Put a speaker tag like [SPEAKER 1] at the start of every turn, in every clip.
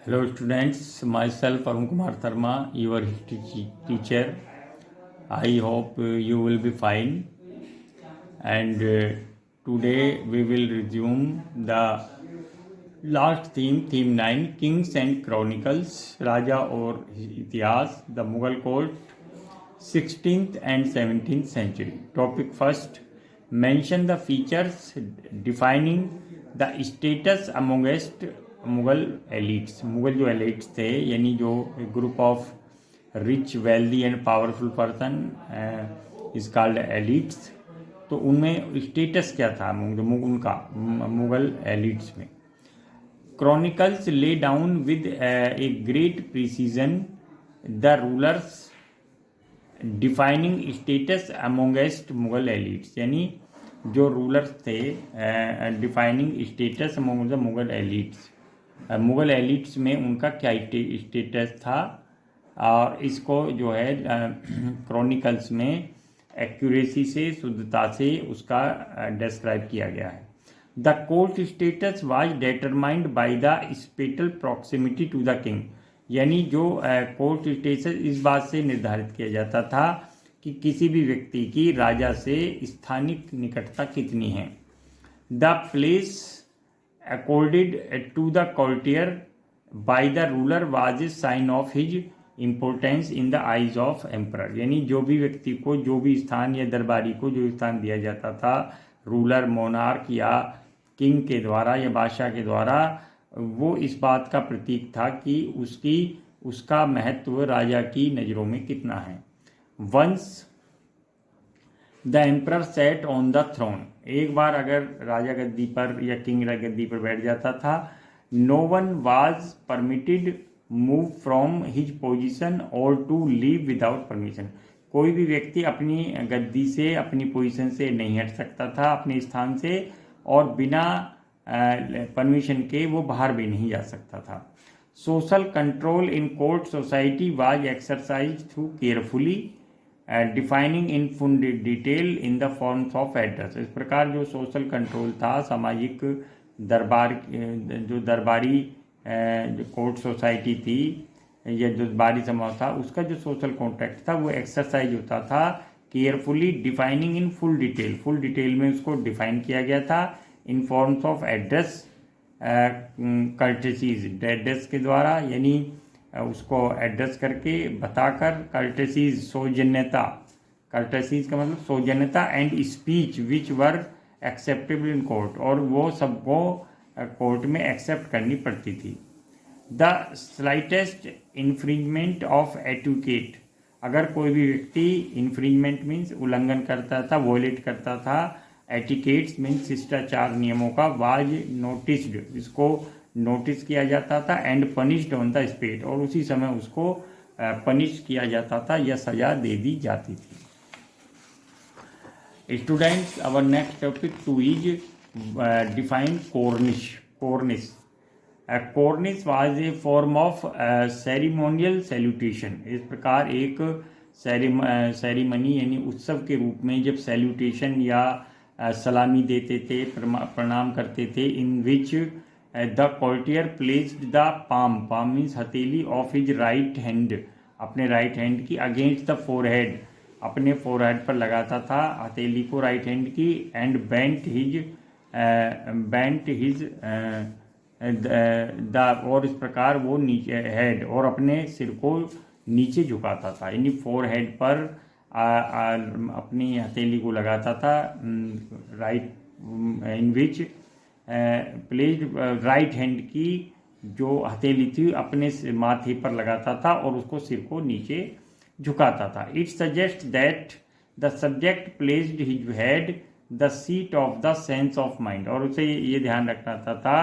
[SPEAKER 1] Hello students, myself Arun Kumar Tharma, your history teacher. I hope you will be fine. And today we will resume the last theme 9, Kings and Chronicles, Raja और इतिहास, the Mughal court, 16th and 17th century. Topic first, mention the features defining the status amongst Mughal elites. Mughal जो elites थे यानी जो group of rich wealthy and powerful person is called elites. तो उनमें status क्या था उनका मुगल एलिट्स में. Chronicles lay down with a great precision the rulers defining status amongst Mughal elites. यानी जो रूलर्स थे defining status among the Mughal elites. Mughal elites में उनका क्या स्टेटस था और इसको जो है क्रॉनिकल्स में एक्यूरेसी से शुद्धता से उसका डिस्क्राइब किया गया है. The court status was determined by the spatial proximity to the king. यानी जो कोर्ट स्टेटस इस बात से निर्धारित किया जाता था कि किसी भी व्यक्ति की राजा से स्थानिक निकटता कितनी है. The place accorded to the courtier by the ruler was a sign of his importance in the eyes of emperor. यानी जो भी व्यक्ति को जो भी स्थान या दरबारी को जो स्थान दिया जाता था रूलर मोनार्क या किंग के द्वारा या बादशाह के द्वारा, वो इस बात का प्रतीक था कि उसका महत्व राजा की नज़रों में कितना है. Once the emperor sat on the throne. एक बार अगर राजा गद्दी पर या किंग गद्दी पर बैठ जाता था, no one was permitted move from his position और टू लीव विदाउट परमिशन. कोई भी व्यक्ति अपनी गद्दी से अपनी पोजीशन से नहीं हट सकता था अपने स्थान से, और बिना परमिशन के वो बाहर भी नहीं जा सकता था. Social control in court society was exercise through carefully defining in full detail in the forms of address. इस प्रकार जो सोशल कंट्रोल था सामाजिक जो दरबारी जो कोर्ट सोसाइटी थी या जो दरबारी समाज था उसका जो सोशल कॉन्ट्रैक्ट था वो एक्सरसाइज होता था carefully defining in full detail. Full detail में उसको डिफाइन किया गया था इन फॉर्म्स ऑफ एड्रेस कर्टेसीज. एड्रेस के द्वारा यानी उसको एड्रेस करके बताकर, कर्टेसीज सौजन्यता, कर्टेसीज का मतलब सौजन्यता, and speech which were acceptable in court, और वो सबको कोर्ट में एक्सेप्ट करनी पड़ती थी. The slightest infringement of etiquette. अगर कोई भी व्यक्ति इन्फ्रिंजमेंट मीन्स उल्लंघन करता था, वॉयलेट करता था एटिकेट्स मीन्स शिष्टाचार नियमों का, वाज नोटिस्ड, इसको नोटिस किया जाता था, and punished on the spot, और उसी समय उसको पनिश किया जाता था या सजा दे दी जाती थी. Students, our next topic 2 is define कोर्निश. कोर्निश कोर्निश was a form of ceremonial salutation. इस प्रकार एक सेरिमनी यानी उत्सव के रूप में जब सैल्यूटेशन या सलामी देते थे, प्रणाम करते थे, in which the courtier placed the palm, palm means हथेली, ऑफ हिज राइट हैंड, अपने राइट हैंड की, अगेंस्ट द फोरहेड, अपने फोरहेड पर लगाता था हथेली को राइट हैंड की, एंड बेंट हिज द, और इस प्रकार वो नीचे हेड और अपने सिर को नीचे झुकाता था. यानी फोरहेड पर अपनी हथेली को लगाता था, राइट इन विच प्लेस्ड राइट हैंड की जो हथेली थी अपने माथे पर लगाता था और उसको सिर को नीचे झुकाता था. It suggest that the subject placed his head the seat of the sense of mind. और उसे ये ध्यान रखना था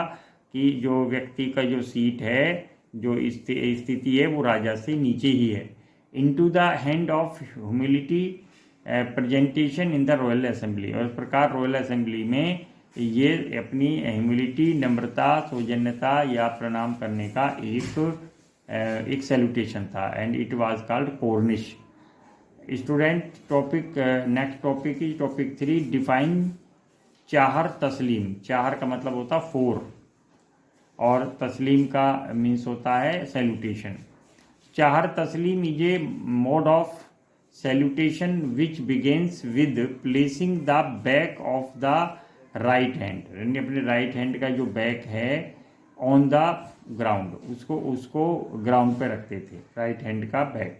[SPEAKER 1] कि जो व्यक्ति का जो सीट है, जो स्थिति है, वो राजा से नीचे ही है. Into the hand of humility presentation in the royal assembly. और इस प्रकार रॉयल असेंबली में ये अपनी ह्यूमिलिटी, नम्रता, सौजन्यता या प्रणाम करने का एक सैल्यूटेशन था, and it was called Cornish. Student, topic next topic is topic 3, define Chahar तस्लीम. चाहर का मतलब होता 4, और तस्लीम का मीन्स होता है सैल्यूटेशन। चाहर तस्लीम is a mode of salutation which begins with placing the back of the right hand, यानी अपने राइट हैंड का जो बैक है ऑन द ग्राउंड, उसको ग्राउंड पे रखते थे, राइट हैंड का back,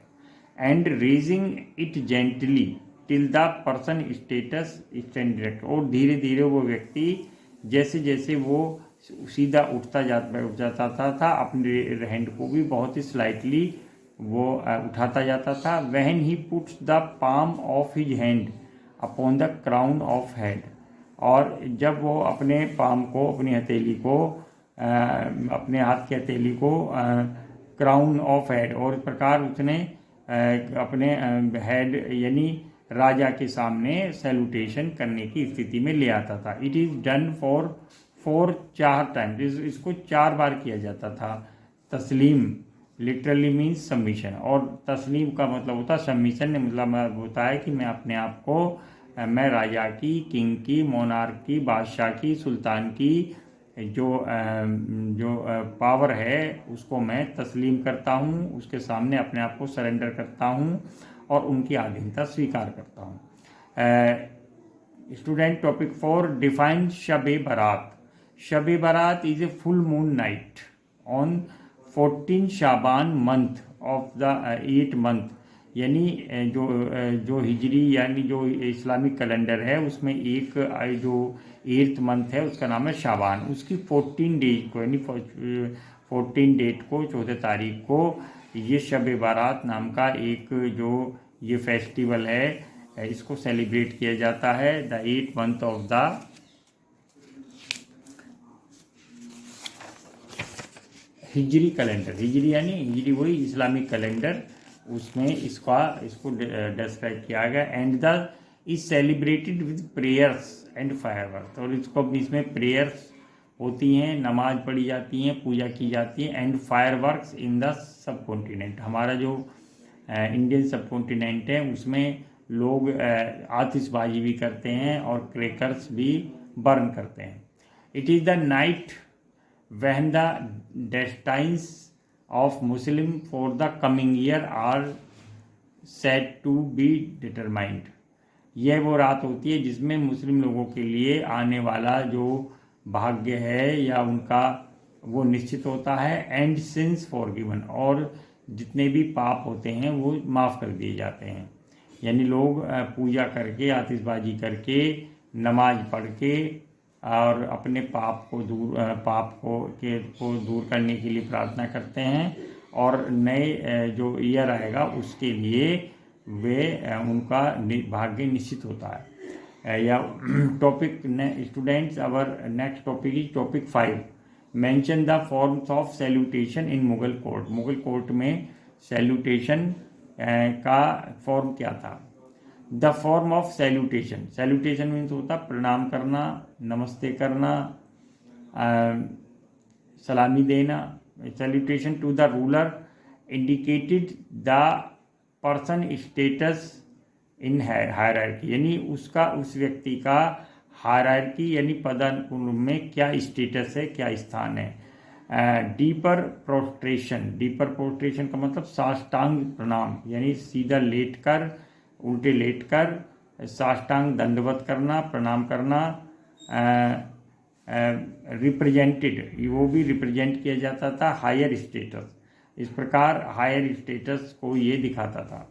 [SPEAKER 1] and raising it gently till the person status stand direct, और धीरे धीरे वो व्यक्ति जैसे जैसे वो सीधा उठ जाता था अपने हैंड को भी बहुत ही स्लाइटली वो उठाता जाता था। When he puts the palm of his hand upon the crown of head, और जब वो अपने पाम को, अपनी हथेली को, अपने हाथ की हथेली को क्राउन ऑफ हेड, और इस प्रकार उसने अपने हेड यानी राजा के सामने सैल्यूटेशन करने की स्थिति में ले आता था। It is done for 4 times, इसको 4 बार किया जाता था। तस्लीम लिटरली मीन्स सबमिशन, और तस्लीम का मतलब होता है सबमिशन, मतलब होता है कि मैं अपने आप को, मैं राजा की, किंग की, मोनार्क की, बादशाह की, सुल्तान की जो पावर है उसको मैं तस्लीम करता हूँ, उसके सामने अपने आप को सरेंडर करता हूँ और उनकी अधीनता स्वीकार करता हूँ। स्टूडेंट टॉपिक 4 डिफाइन शब-ए बारात। शब-ए बारात is a full moon night on 14 Shaban month of the 8 month, यानी जो हिजरी यानी जो इस्लामिक कैलेंडर है उसमें एक जो 8th मंथ है उसका नाम है शाबान, उसकी 14 डेज को यानी 14 डेट को, 14 तारीख को ये शब-ए बारात नाम का एक जो ये फेस्टिवल है इसको सेलिब्रेट किया जाता है। The 8th month of the Hijri calendar, हिजरी यानी हिजरी वही इस्लामिक कैलेंडर, उसमें इसको डिस्क्राइब किया गया। And the is celebrated with prayers and fireworks, और इसमें प्रेयर्स होती हैं, नमाज पढ़ी जाती हैं, पूजा की जाती है, and fireworks in the sub continent, हमारा जो इंडियन सब कॉन्टिनेंट है उसमें लोग आतिशबाजी भी करते हैं और क्रैकर्स भी बर्न करते हैं। It is the night when the destines of Muslim for the coming year are said to be determined, यह वो रात होती है जिसमें मुस्लिम लोगों के लिए आने वाला जो भाग्य है या उनका वो निश्चित होता है। एंड सिंस फॉरगिवन, और जितने भी पाप होते हैं वो माफ़ कर दिए जाते हैं, यानी लोग पूजा करके, आतिशबाजी करके, नमाज पढ़ के और अपने पाप को दूर करने के लिए प्रार्थना करते हैं, और नए जो ईयर आएगा उसके लिए वे उनका भाग्य निश्चित होता है। या topic students, our next topic is topic 5 mention the forms of salutation in Mughal court. Mughal court में सैल्यूटेशन का फॉर्म क्या था। The form of salutation, salutation means होता प्रणाम करना, नमस्ते करना, सलामी देना। Salutation to the ruler indicated the person status in hierarchy, यानी उस व्यक्ति का हायरार्की यानी पदानुक्रम में क्या स्टेटस है, क्या स्थान है। डीपर प्रोस्ट्रेशन का मतलब साष्टांग प्रणाम, यानी सीधा लेटकर, उल्टे लेटकर साष्टांग दंडवत करना, प्रणाम करना। रिप्रेजेंटेड, वो भी रिप्रेजेंट किया जाता था हायर स्टेटस, इस प्रकार हायर स्टेटस को ये दिखाता था।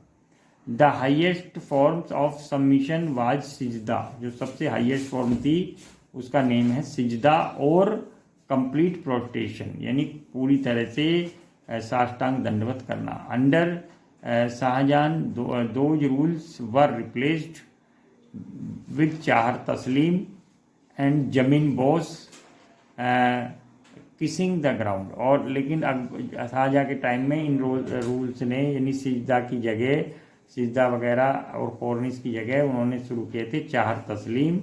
[SPEAKER 1] The highest forms of submission was sijda, जो सबसे हाईएस्ट फॉर्म थी उसका नेम है सिजदा, और कंप्लीट प्रोस्ट्रेशन यानी पूरी तरह से साष्टांग दंडवत करना। Under Shahjahan those rules were replaced with चाहर तस्लीम एंड जमीन बोस किसिंग द ग्राउंड, और लेकिन अब शाहजहां के टाइम में इन रूल्स ने यानी सिजदा की जगह, सिजदा वगैरह और कॉर्निश की जगह उन्होंने शुरू किए थे चाहर तस्लीम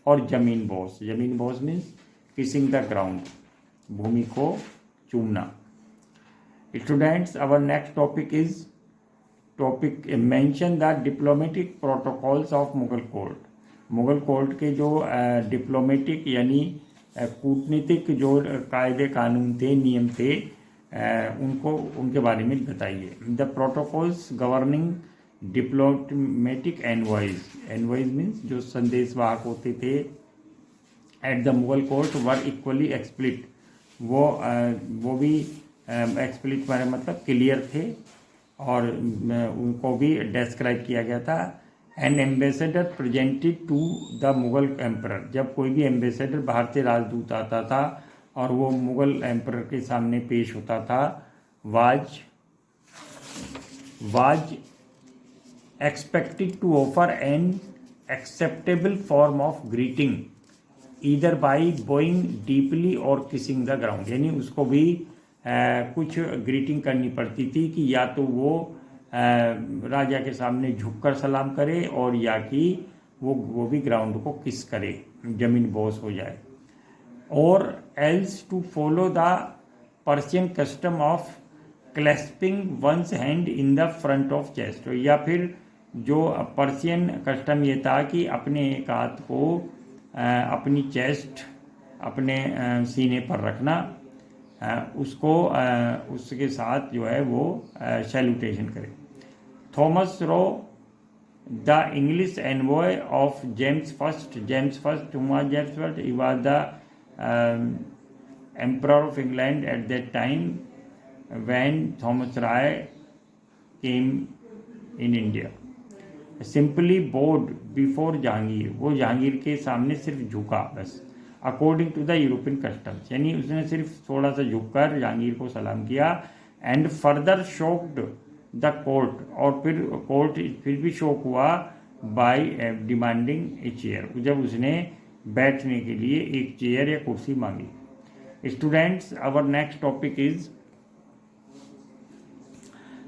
[SPEAKER 1] और जमीन बोस। जमीन बोस मीन्स किसिंग द ग्राउंड, भूमि को चूमना। Students, our next topic is topic mention the diplomatic protocols of Mughal court. Mughal court के जो डिप्लोमेटिक यानी कूटनीतिक जो कायदे कानून थे, नियम थे, उनको उनके बारे में बताइए। The protocols governing diplomatic envoys, envoys means जो संदेशवाहक होते थे at the Mughal court were equally explicit, वो भी एक्सप्लिट मतलब क्लियर थे और उनको भी डिस्क्राइब किया गया था। An ambassador presented to the Mughal emperor, जब कोई भी एम्बेसडर बाहर से राजदूत आता था और वो मुगल एम्परर के सामने पेश होता था, was expected to offer an acceptable form of greeting either by bowing deeply और किसिंग द ग्राउंड, यानी उसको भी कुछ ग्रीटिंग करनी पड़ती थी कि या तो वो राजा के सामने झुककर सलाम करे और या कि वो भी ग्राउंड को किस करे, जमीन बोस हो जाए। और else to follow the Persian custom of clasping one's hand in the front of chest, या फिर जो पर्शियन कस्टम ये था कि अपने एक हाथ को अपनी चेस्ट, अपने सीने पर रखना, उसको उसके साथ जो है वो सैल्यूटेशन करे। Thomas Roe the English envoy of James first, James first ही was the emperor of England at that time when Thomas Roe came in India, simply bowed before Jahangir, वो जहांगीर के सामने सिर्फ झुका बस, according to the European customs, यानी उसने सिर्फ थोड़ा सा झुककर जहांगीर को सलाम किया। And further shocked the court, और फिर कोर्ट फिर भी शॉक हुआ बाय डिमांडिंग ए चेयर, जब उसने बैठने के लिए एक चेयर या कुर्सी मांगी। Students, our next topic is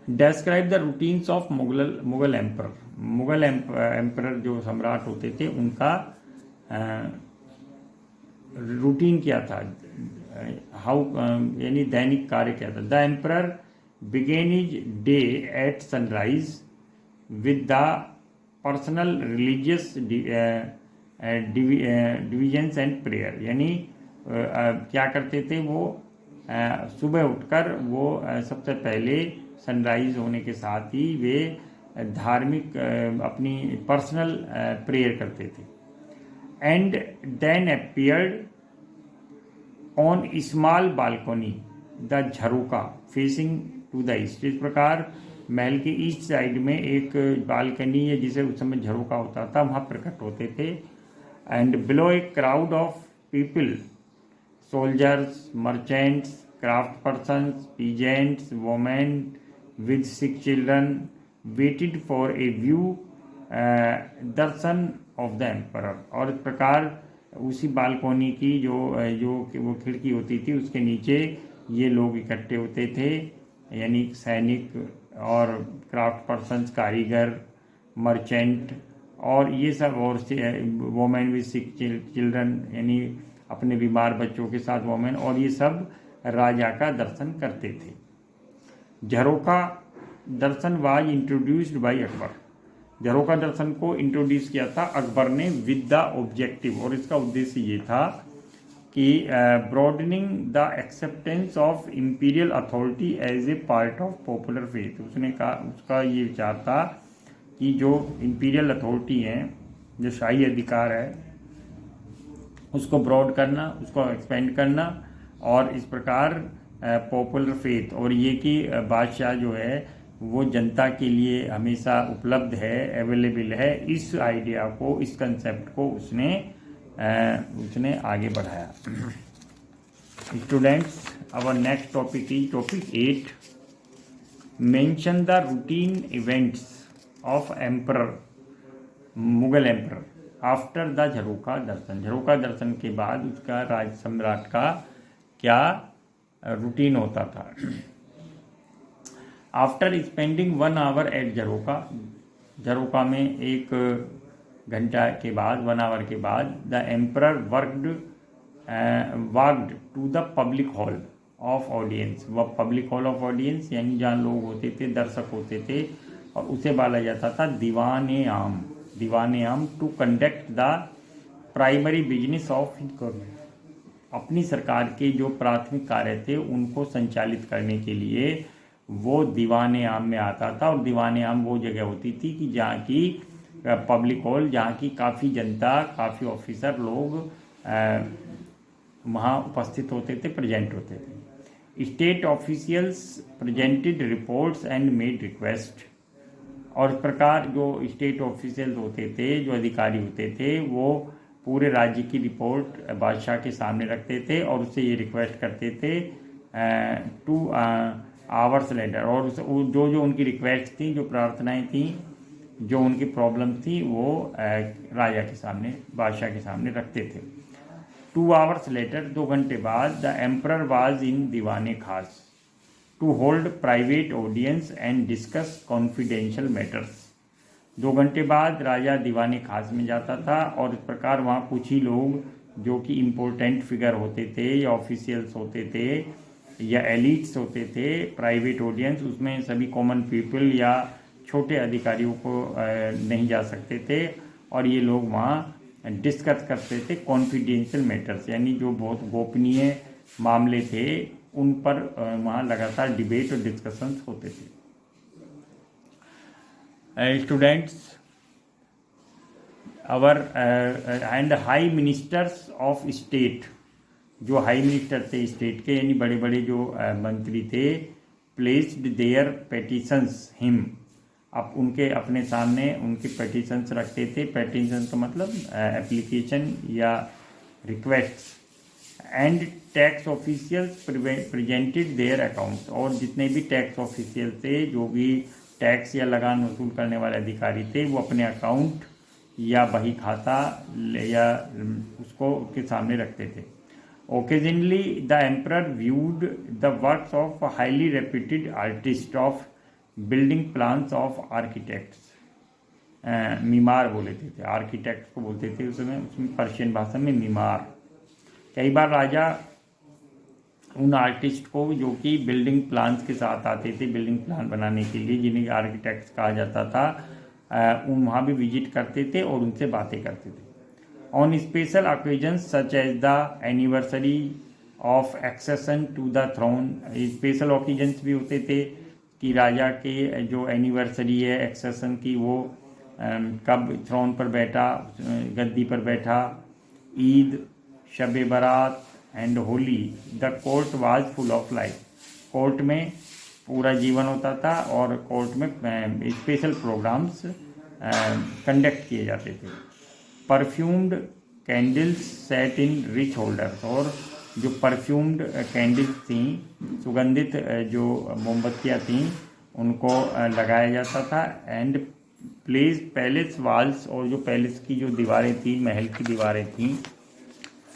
[SPEAKER 1] describe the routines of Mughal emperor, Mughal emperor जो सम्राट होते थे उनका रूटीन क्या था, हाउ यानी दैनिक कार्य क्या था। The emperor began his day at sunrise with the personal religious devotions and prayer, यानी क्या करते थे वो सुबह उठकर वो सबसे पहले सनराइज होने के साथ ही वे धार्मिक अपनी पर्सनल प्रेयर करते थे। And then appeared on small balcony the jharokha facing to the east, इस प्रकार महल के ईस्ट साइड में एक बालकनी है जिसे उस समय झरोका होता था, वहाँ प्रकट होते थे। And below a crowd of people, soldiers, merchants, craft persons, peasants, women with 6 children waited for a view Darshan of the emperor, और इस प्रकार उसी बालकोनी की जो वो खिड़की होती थी उसके नीचे ये लोग इकट्ठे होते थे, यानी सैनिक और क्राफ्ट पर्सन्स, कारीगर, मर्चेंट और ये सब, और वोमेन विद 6 चिल्ड्रन, यानी अपने बीमार बच्चों के साथ वोमेन, और ये सब राजा का दर्शन करते थे। झरोका दर्शन वाज इंट्रोड्यूस्ड बाय अकबर, झरोका दर्शन को इंट्रोड्यूस किया था अकबर ने विद द ऑब्जेक्टिव, और इसका उद्देश्य ये था कि broadening the acceptance of imperial authority as a part of popular faith. उसने कहा, उसका ये विचार था कि जो इंपीरियल अथॉरिटी है, जो शाही अधिकार है, उसको ब्रॉड करना, उसको एक्सपेंड करना, और इस प्रकार पॉपुलर फेथ, और ये कि बादशाह जो है वो जनता के लिए हमेशा उपलब्ध है, अवेलेबल है, इस आइडिया को, इस कंसेप्ट को उसने आगे बढ़ाया। Students, our next topic is topic 8, mention the routine events of emperor, Mughal emperor after the jharokha darshan, jharokha darshan के बाद उसका राज सम्राट का क्या रूटीन होता था। After spending 1 hour at jharokha, झरोका में 1 घंटा के बाद, 1 आवर के बाद, the emperor walked to the public hall of audience, वह पब्लिक हॉल ऑफ ऑडियंस यानी जहाँ लोग होते थे, दर्शक होते थे, और उसे बोला जाता था दीवाने Aam, Diwane Aam, to conduct the primary business of government, अपनी सरकार के जो प्राथमिक कार्य थे उनको संचालित करने के लिए वो दीवान आम में आता था। और दीवान आम वो जगह होती थी कि जहाँ की पब्लिक हॉल, जहाँ की काफ़ी जनता, काफ़ी ऑफिसर लोग वहाँ उपस्थित होते थे, प्रेजेंट होते थे। State officials presented reports and made request. और इस प्रकार जो स्टेट ऑफिशियल होते थे, जो अधिकारी होते थे, वो पूरे राज्य की रिपोर्ट बादशाह के सामने रखते थे और उससे ये रिक्वेस्ट करते थे 2 आवर्स लेटर। और जो जो उनकी रिक्वेस्ट थी, जो प्रार्थनाएं थी, जो उनकी प्रॉब्लम थी, वो राजा के सामने, बादशाह के सामने रखते थे। 2 आवर्स लेटर, 2 घंटे बाद, the emperor was in Diwane Khas to hold private audience and discuss confidential matters. 2 घंटे बाद राजा दीवाने खास में जाता था और इस प्रकार वहाँ कुछ ही लोग जो कि इम्पोर्टेंट फिगर होते थे या ऑफिशियल्स होते थे या एलिट्स होते थे, प्राइवेट ऑडियंस, उसमें सभी कॉमन पीपल या छोटे अधिकारियों को नहीं जा सकते थे। और ये लोग वहाँ डिस्कस करते थे कॉन्फिडेंशियल मैटर्स, यानी जो बहुत गोपनीय मामले थे उन पर वहाँ लगातार डिबेट और डिस्कशंस होते थे। Students, our and high ministers of state, जो हाई मिनिस्टर थे स्टेट के, यानी बड़े बड़े जो मंत्री थे, प्लेस्ड देयर पेटिशंस हिम, अब उनके अपने सामने उनके पेटिशंस रखते थे। पेटिशन का मतलब एप्लीकेशन या request. And tax officials presented their accounts, और जितने भी टैक्स ऑफिशियल थे, जो भी टैक्स या लगान वसूल करने वाले अधिकारी थे, वो अपने अकाउंट या बही खाता या उसको उसके सामने रखते थे। Occasionally the emperor viewed the works of highly reputed artist of building plans of architects, मीमार बोलते थे, आर्किटेक्ट को बोलते थे उसमें पर्शियन भाषा में मीमार। कई बार राजा उन आर्टिस्ट को जो कि बिल्डिंग प्लान्स के साथ आते थे, बिल्डिंग प्लान बनाने के लिए, जिन्हें आर्किटेक्ट्स कहा जाता था, उन वहाँ भी विजिट करते थे और उनसे बातें करते थे। On special occasions such as the anniversary of accession to the throne, special occasions भी होते थे कि राजा के जो एनिवर्सरी है एक्सेशन की, वो कब थ्रोन पर बैठा, गद्दी पर बैठा, ईद, शब बारात and Holi, the court was full of life, court में पूरा जीवन होता था और कोर्ट में स्पेशल प्रोग्राम्स कंडक्ट किए जाते थे। परफ्यूम्ड कैंडल्स सेट इन रिच होल्डर्स, और जो परफ्यूम्ड कैंडल्स थी, सुगंधित जो मोमबत्तियाँ थीं, उनको लगाया जाता था। एंड पैलेस वाल्स, और जो पैलेस की जो दीवारें थी, महल की दीवारें थीं,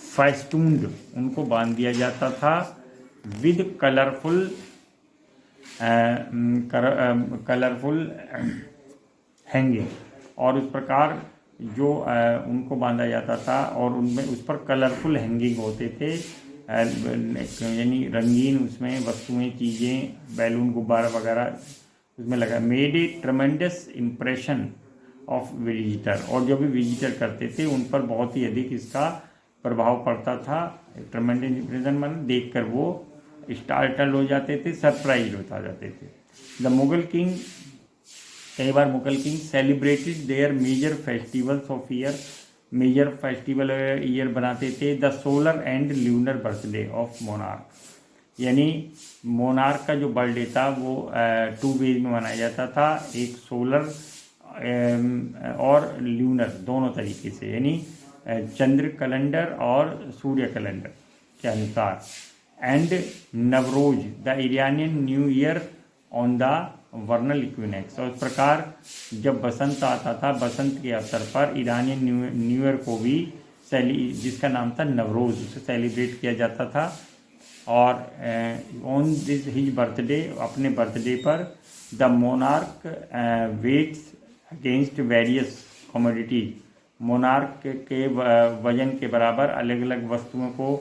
[SPEAKER 1] फेस्टून्ड, उनको बांध दिया जाता था विद कलरफुल हैंगिंग, और उस प्रकार जो उनको बांधा जाता था और उनमें उस पर कलरफुल हैंगिंग होते थे, यानी रंगीन उसमें वस्तुएं, चीज़ें, बैलून, गुब्बारा वगैरह उसमें लगा। Made a tremendous impression of visitor, और जो भी विजिटर करते थे उन पर बहुत ही अधिक इसका प्रभाव पड़ता था। ट्रमेंडस इम्प्रेशन मतलब देख कर वो स्टार्टल हो जाते थे, सरप्राइज हो जाते थे। द मुगल किंग, कई बार Mughal king celebrated their major festivals of year, major festival year बनाते थे। The solar and lunar birthday of monarch, यानी मोनार्क का जो बर्थडे था वो 2 वेज में मनाया जाता था, एक सोलर और ल्यूनर दोनों तरीके से, यानी चंद्र कैलेंडर और सूर्य कैलेंडर के अनुसार। And Nowruz the Iranian new year on the vernal equinox, और इस प्रकार जब बसंत आता था, बसंत के अवसर पर इरानियन न्यू ईयर को भी जिसका नाम था नवरोज, उसे सेलिब्रेट किया जाता था। और ऑन दिस हिज बर्थडे, अपने बर्थडे पर, the monarch weighs against various commodities, monarch के वजन के बराबर अलग अलग वस्तुओं को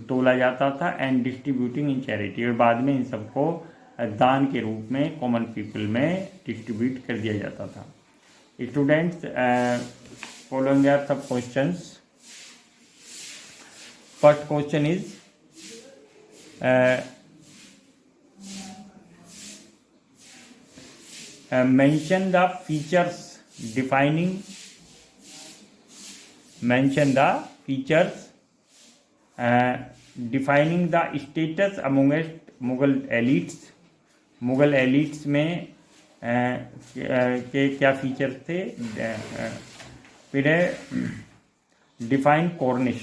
[SPEAKER 1] तोला जाता था। एंड डिस्ट्रीब्यूटिंग इन चैरिटी, और बाद में इन सबको दान के रूप में कॉमन पीपल में डिस्ट्रीब्यूट कर दिया जाता था। स्टूडेंट्स, फॉलोइंग आर सब questions. First question is mention the features defining the status amongst Mughal elites. Mughal elites में के क्या फीचर्स थे. फिर है डिफाइन कॉर्निश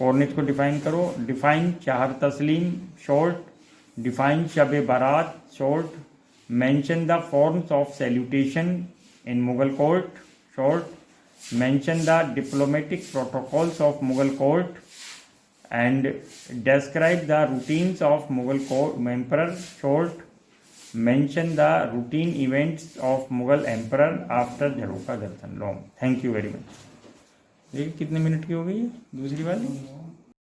[SPEAKER 1] को डिफाइन करो. डिफाइन चाहर तस्लीम शॉर्ट. डिफाइन शब बारात short. Mention the forms of salutation in Mughal court short. Mention the diplomatic protocols of Mughal court and describe the routines of Mughal emperor short. Mention the routine events of Mughal emperor after Jharokha Darshan long. Thank you very much. देखिए कितने minute की हो गई दूसरी बार.